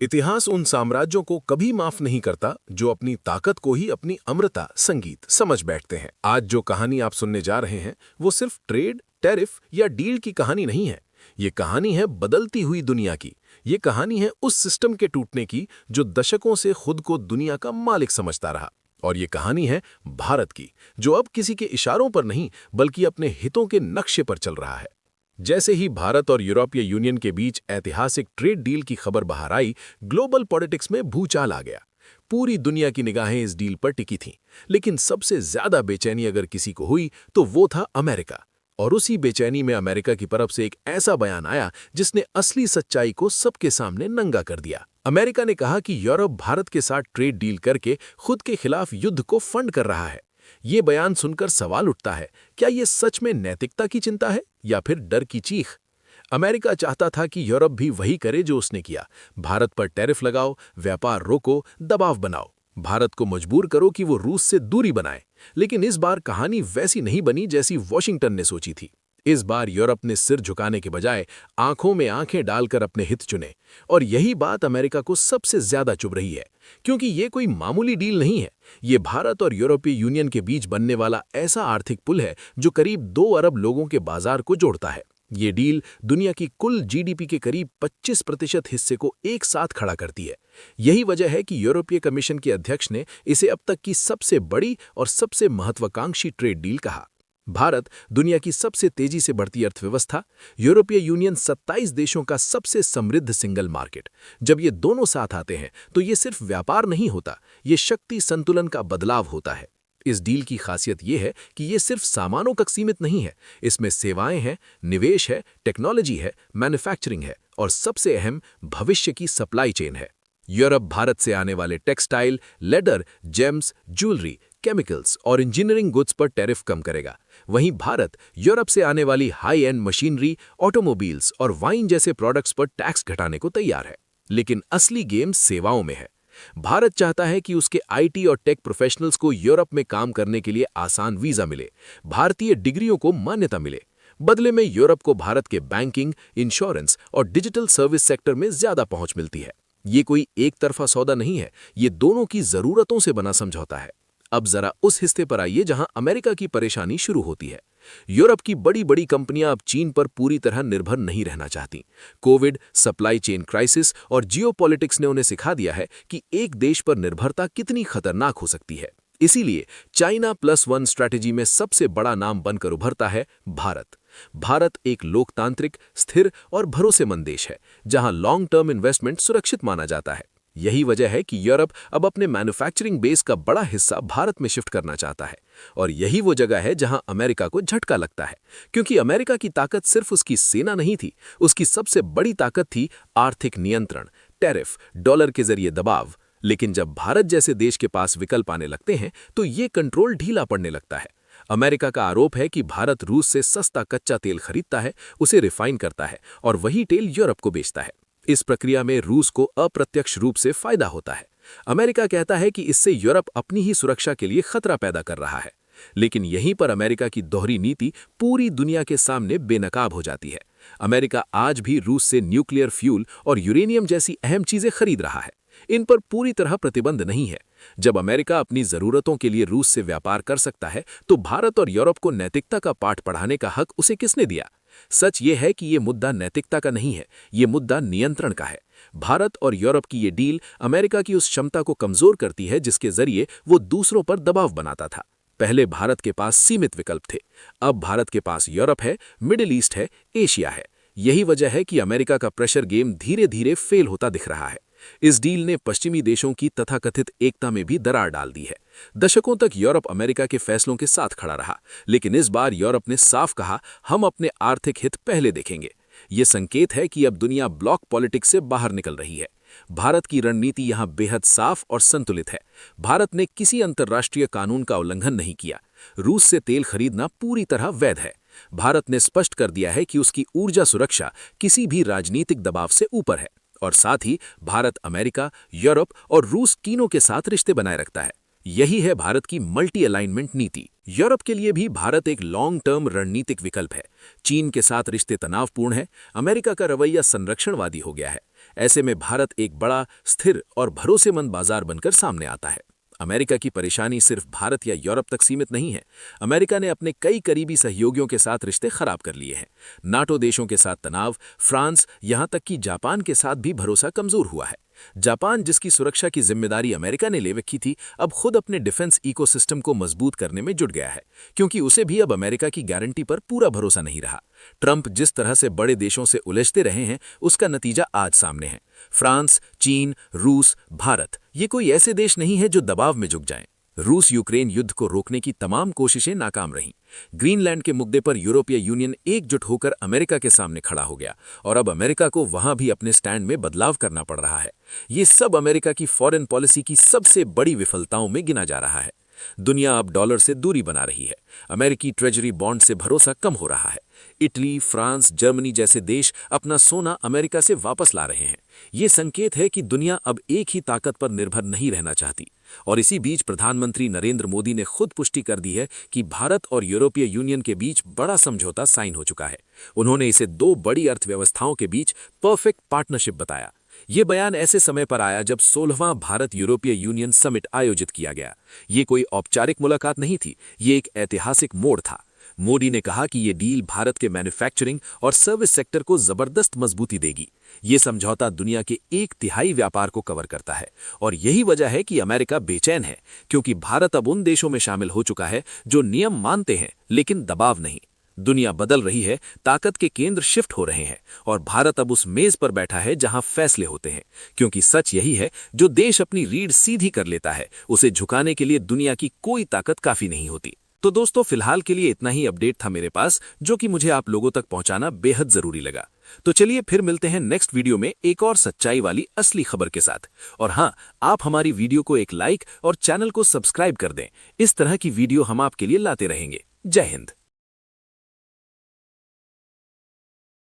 इतिहास उन साम्राज्यों को कभी माफ नहीं करता जो अपनी ताकत को ही अपनी अमृता संगीत समझ बैठते हैं। आज जो कहानी आप सुनने जा रहे हैं वो सिर्फ ट्रेड, टैरिफ या डील की कहानी नहीं है। ये कहानी है बदलती हुई दुनिया की। ये कहानी है उस सिस्टम के टूटने की जो दशकों से खुद को दुनिया का मालिक समझता रहा। और ये कहानी है भारत की, जो अब किसी के इशारों पर नहीं बल्कि अपने हितों के नक्शे पर चल रहा है। जैसे ही भारत और यूरोपीय यूनियन के बीच ऐतिहासिक ट्रेड डील की खबर बाहर आई, ग्लोबल पॉलिटिक्स में भूचाल आ गया। पूरी दुनिया की निगाहें इस डील पर टिकी थीं, लेकिन सबसे ज्यादा बेचैनी अगर किसी को हुई तो वो था अमेरिका। और उसी बेचैनी में अमेरिका की तरफ से एक ऐसा बयान आया जिसने असली सच्चाई को सबके सामने नंगा कर दिया। अमेरिका ने कहा कि यूरोप भारत के साथ ट्रेड डील करके खुद के खिलाफ युद्ध को फंड कर रहा है। ये बयान सुनकर सवाल उठता है, क्या ये सच में नैतिकता की चिंता है या फिर डर की चीख? अमेरिका चाहता था कि यूरोप भी वही करे जो उसने किया। भारत पर टैरिफ लगाओ, व्यापार रोको, दबाव बनाओ, भारत को मजबूर करो कि वो रूस से दूरी बनाए। लेकिन इस बार कहानी वैसी नहीं बनी जैसी वॉशिंगटन ने सोची थी। इस बार यूरोप ने सिर झुकाने के बजाय आंखों में आंखें डालकर अपने हित चुने। और यही बात अमेरिका को सबसे ज्यादा चुभ रही है, क्योंकि ये कोई मामूली डील नहीं है। ये भारत और यूरोपीय यूनियन के बीच बनने वाला ऐसा आर्थिक पुल है जो करीब 2 अरब लोगों के बाजार को जोड़ता है। ये डील दुनिया की कुल जीडीपी के करीब 25% हिस्से को एक साथ खड़ा करती है। यही वजह है कि यूरोपीय कमीशन के अध्यक्ष ने इसे अब तक की सबसे बड़ी और सबसे महत्वाकांक्षी ट्रेड डील कहा। भारत, दुनिया की सबसे तेजी से बढ़ती अर्थव्यवस्था, यूरोपीय यूनियन 27 देशों का सबसे समृद्ध सिंगल मार्केट। जब ये दोनों साथ आते हैं तो ये सिर्फ व्यापार नहीं होता, ये शक्ति संतुलन का बदलाव होता है। इस डील की खासियत ये है कि ये सिर्फ सामानों तक सीमित नहीं है। इसमें सेवाएं हैं, निवेश है, टेक्नोलॉजी है, मैन्युफैक्चरिंग है और सबसे अहम भविष्य की सप्लाई चेन है। यूरोप भारत से आने वाले textile, leather, James, jewellery, chemicals और इंजीनियरिंग गुड्स पर टैरिफ कम करेगा। वहीं भारत यूरोप से आने वाली हाई एंड मशीनरी, ऑटोमोबाइल्स और वाइन जैसे प्रोडक्ट्स पर टैक्स घटाने को तैयार है। लेकिन असली गेम सेवाओं में है। भारत चाहता है कि उसके आईटी और टेक प्रोफेशनल्स को यूरोप में काम करने के लिए आसान वीजा मिले, भारतीय डिग्रियों को मान्यता मिले। बदले में यूरोप को भारत के बैंकिंग, इंश्योरेंस और डिजिटल सर्विस सेक्टर में ज्यादा पहुंच मिलती है। ये कोई एक तरफा सौदा नहीं है, ये दोनों की जरूरतों से बना समझौता है। अब जरा उस हिस्से पर आइए जहां अमेरिका की परेशानी शुरू होती है। यूरोप की बड़ी बड़ी कंपनियां अब चीन पर पूरी तरह निर्भर नहीं रहना चाहती। कोविड, सप्लाई चेन क्राइसिस और जियोपॉलिटिक्स ने उन्हें सिखा दिया है कि एक देश पर निर्भरता कितनी खतरनाक हो सकती है। इसीलिए चाइना प्लस वन स्ट्रैटेजी में सबसे बड़ा नाम बनकर उभरता है भारत। भारत एक लोकतांत्रिक, स्थिर और भरोसेमंद देश है, जहां लॉन्ग टर्म इन्वेस्टमेंट सुरक्षित माना जाता है। यही वजह है कि यूरोप अब अपने मैन्युफैक्चरिंग बेस का बड़ा हिस्सा भारत में शिफ्ट करना चाहता है। और यही वो जगह है जहां अमेरिका को झटका लगता है, क्योंकि अमेरिका की ताकत सिर्फ उसकी सेना नहीं थी, उसकी सबसे बड़ी ताकत थी आर्थिक नियंत्रण, टैरिफ, डॉलर के जरिए दबाव। लेकिन जब भारत जैसे देश के पास विकल्प आने लगते हैं तो ये कंट्रोल ढीला पड़ने लगता है। अमेरिका का आरोप है कि भारत रूस से सस्ता कच्चा तेल खरीदता है, उसे रिफाइन करता है और वही तेल यूरोप को बेचता है। इस प्रक्रिया में रूस को अप्रत्यक्ष रूप से फायदा होता है। अमेरिका कहता है कि इससे यूरोप अपनी ही सुरक्षा के लिए खतरा पैदा कर रहा है। लेकिन यहीं पर अमेरिका की दोहरी नीति पूरी दुनिया के सामने बेनकाब हो जाती है। अमेरिका आज भी रूस से न्यूक्लियर फ्यूल और यूरेनियम जैसी अहम चीजें खरीद रहा है। इन पर पूरी तरह प्रतिबंध नहीं है। जब अमेरिका अपनी जरूरतों के लिए रूस से व्यापार कर सकता है तो भारत और यूरोप को नैतिकता का पाठ पढ़ाने का हक उसे किसने दिया? सच ये है कि ये मुद्दा नैतिकता का नहीं है, ये मुद्दा नियंत्रण का है। भारत और यूरोप की ये डील अमेरिका की उस क्षमता को कमजोर करती है जिसके जरिए वो दूसरों पर दबाव बनाता था। पहले भारत के पास सीमित विकल्प थे, अब भारत के पास यूरोप है, मिडिल ईस्ट है, एशिया है। यही वजह है कि अमेरिका का प्रेशर गेम धीरे धीरे फेल होता दिख रहा है। इस डील ने पश्चिमी देशों की तथाकथित एकता में भी दरार डाल दी है। दशकों तक यूरोप अमेरिका के फैसलों के साथ खड़ा रहा, लेकिन इस बार यूरोप ने साफ कहा, हम अपने आर्थिक हित पहले देखेंगे। ये संकेत है कि अब दुनिया ब्लॉक पॉलिटिक्स से बाहर निकल रही है। भारत की रणनीति यहां बेहद साफ और संतुलित है। भारत ने किसी अंतर्राष्ट्रीय कानून का उल्लंघन नहीं किया। रूस से तेल खरीदना पूरी तरह वैध है। भारत ने स्पष्ट कर दिया है कि उसकी ऊर्जा सुरक्षा किसी भी राजनीतिक दबाव से ऊपर है। और साथ ही भारत अमेरिका, यूरोप और रूस तीनों के साथ रिश्ते बनाए रखता है। यही है भारत की मल्टी अलाइनमेंट नीति। यूरोप के लिए भी भारत एक लॉन्ग टर्म रणनीतिक विकल्प है। चीन के साथ रिश्ते तनावपूर्ण है, अमेरिका का रवैया संरक्षणवादी हो गया है। ऐसे में भारत एक बड़ा, स्थिर और भरोसेमंद बाजार बनकर सामने आता है। अमेरिका की परेशानी सिर्फ भारत या यूरोप तक सीमित नहीं है। अमेरिका ने अपने कई करीबी सहयोगियों के साथ रिश्ते खराब कर लिए हैं। नाटो देशों के साथ तनाव, फ्रांस, यहां तक कि जापान के साथ भी भरोसा कमजोर हुआ है। जापान, जिसकी सुरक्षा की जिम्मेदारी अमेरिका ने ले रखी थी, अब खुद अपने डिफेंस इकोसिस्टम को मजबूत करने में जुट गया है, क्योंकि उसे भी अब अमेरिका की गारंटी पर पूरा भरोसा नहीं रहा। ट्रंप जिस तरह से बड़े देशों से उलझते रहे हैं, उसका नतीजा आज सामने है। फ्रांस, चीन, रूस, भारत, ये कोई ऐसे देश नहीं है जो दबाव में झुक जाएं। रूस यूक्रेन युद्ध को रोकने की तमाम कोशिशें नाकाम रहीं। ग्रीनलैंड के मुद्दे पर यूरोपीय यूनियन एकजुट होकर अमेरिका के सामने खड़ा हो गया, और अब अमेरिका को वहां भी अपने स्टैंड में बदलाव करना पड़ रहा है। ये सब अमेरिका की फॉरेन पॉलिसी की सबसे बड़ी विफलताओं में गिना जा रहा है। दुनिया अब डॉलर से दूरी बना रही है। अमेरिकी ट्रेजरी बॉन्ड से भरोसा कम हो रहा है। इटली, फ्रांस, जर्मनी जैसे देश अपना सोना अमेरिका से वापस ला रहे हैं। ये संकेत है कि दुनिया अब एक ही ताकत पर निर्भर नहीं रहना चाहती। और इसी बीच प्रधानमंत्री नरेंद्र मोदी ने खुद पुष्टि कर दी है कि भारत और यूरोपीय यूनियन के बीच बड़ा समझौता साइन हो चुका है। उन्होंने इसे दो बड़ी अर्थव्यवस्थाओं के बीच परफेक्ट पार्टनरशिप बताया। ये बयान ऐसे समय पर आया जब 16वां भारत यूरोपीय यूनियन समिट आयोजित किया गया। ये कोई औपचारिक मुलाकात नहीं थी, ये एक ऐतिहासिक मोड़ था। मोदी ने कहा कि ये डील भारत के मैन्युफैक्चरिंग और सर्विस सेक्टर को जबरदस्त मजबूती देगी। ये समझौता दुनिया के 1/3 व्यापार को कवर करता है, और यही वजह है कि अमेरिका बेचैन है, क्योंकि भारत अब उन देशों में शामिल हो चुका है जो नियम मानते हैं लेकिन दबाव नहीं। दुनिया बदल रही है, ताकत के केंद्र शिफ्ट हो रहे हैं, और भारत अब उस मेज पर बैठा है जहां फैसले होते हैं। क्योंकि सच यही है, जो देश अपनी रीढ़ सीधी कर लेता है, उसे झुकाने के लिए दुनिया की कोई ताकत काफी नहीं होती। तो दोस्तों, फिलहाल के लिए इतना ही अपडेट था मेरे पास, जो कि मुझे आप लोगों तक पहुंचाना बेहद जरूरी लगा। तो चलिए फिर मिलते हैं नेक्स्ट वीडियो में एक और सच्चाई वाली असली खबर के साथ। और हाँ, आप हमारी वीडियो को एक लाइक और चैनल को सब्सक्राइब कर दें। इस तरह की वीडियो हम आपके लिए लाते रहेंगे। जय हिंद।